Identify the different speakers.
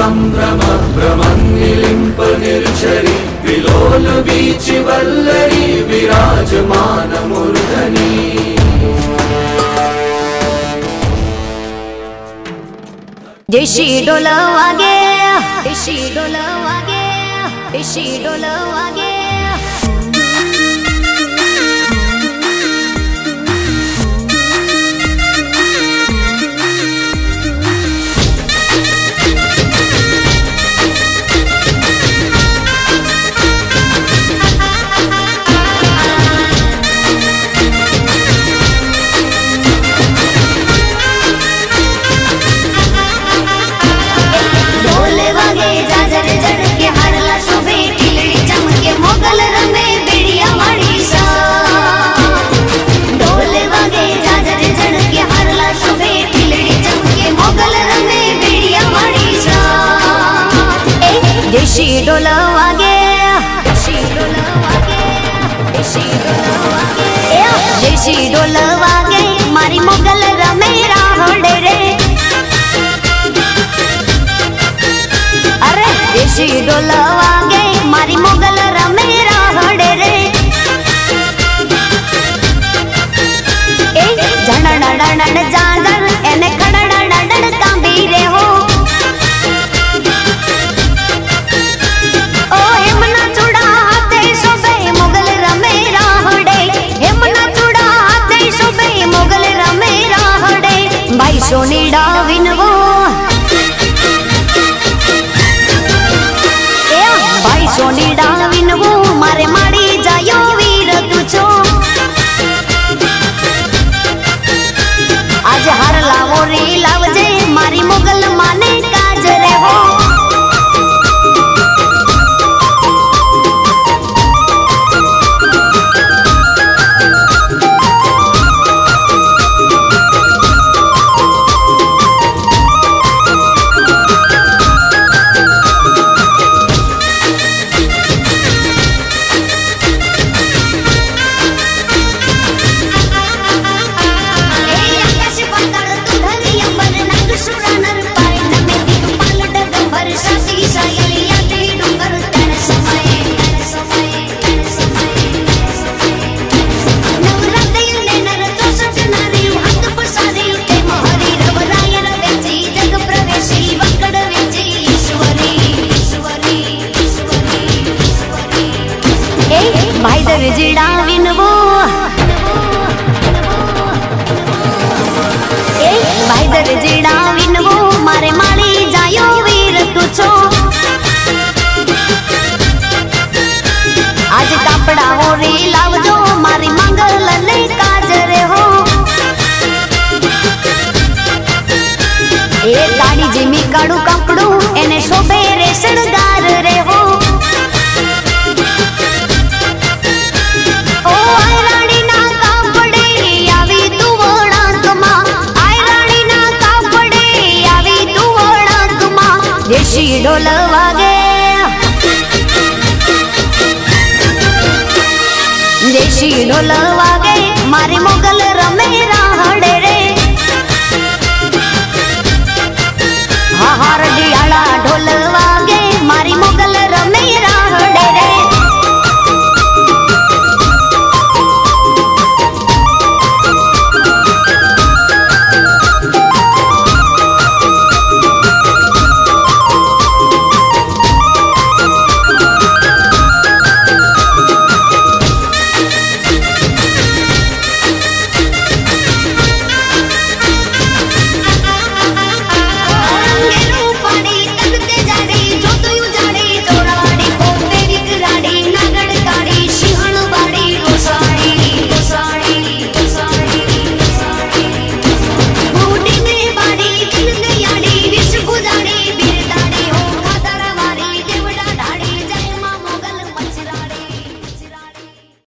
Speaker 1: संभ्रम भ्रमन्निलिम्प निर्झरि विलोल वीचि वल्लरी विराजमान मूर्धनि।
Speaker 2: देशी ढोल वागे, देशी ढोल वागे, देशी ढोल वागे। देशी ढोल वागे, देशी ढोल वागे, देशी ढोल वागे, देशी ढोल वागे मारी मोगल रमे राहोड़े रे। अरे देशी ढोल वागे मारी मोगल रमे राहोड़े रे। झणण डणण जांजर एने खड़ण डणण कांबी रे हो। भाई सोनी डाविन वो, भाई सोनी डाविन वो मारे माड़ी जायो वीर तुझो। आज हर लावो रे लावजे मारी मोगल माने काज रे हो। भाई दर्जी डाविन वो, भाई दर्जी डाविन वो मारे माली जायो वीर तुझो। आज कपड़ा हो रे लावजो मारी मंगल ने काज रे हो। ए गाड़ी जिमी काड़ू कपड़ू एने शोभे रे शणगार रे हो। देशी ढोल वागे, देशी ढोल वागे मारे मोगल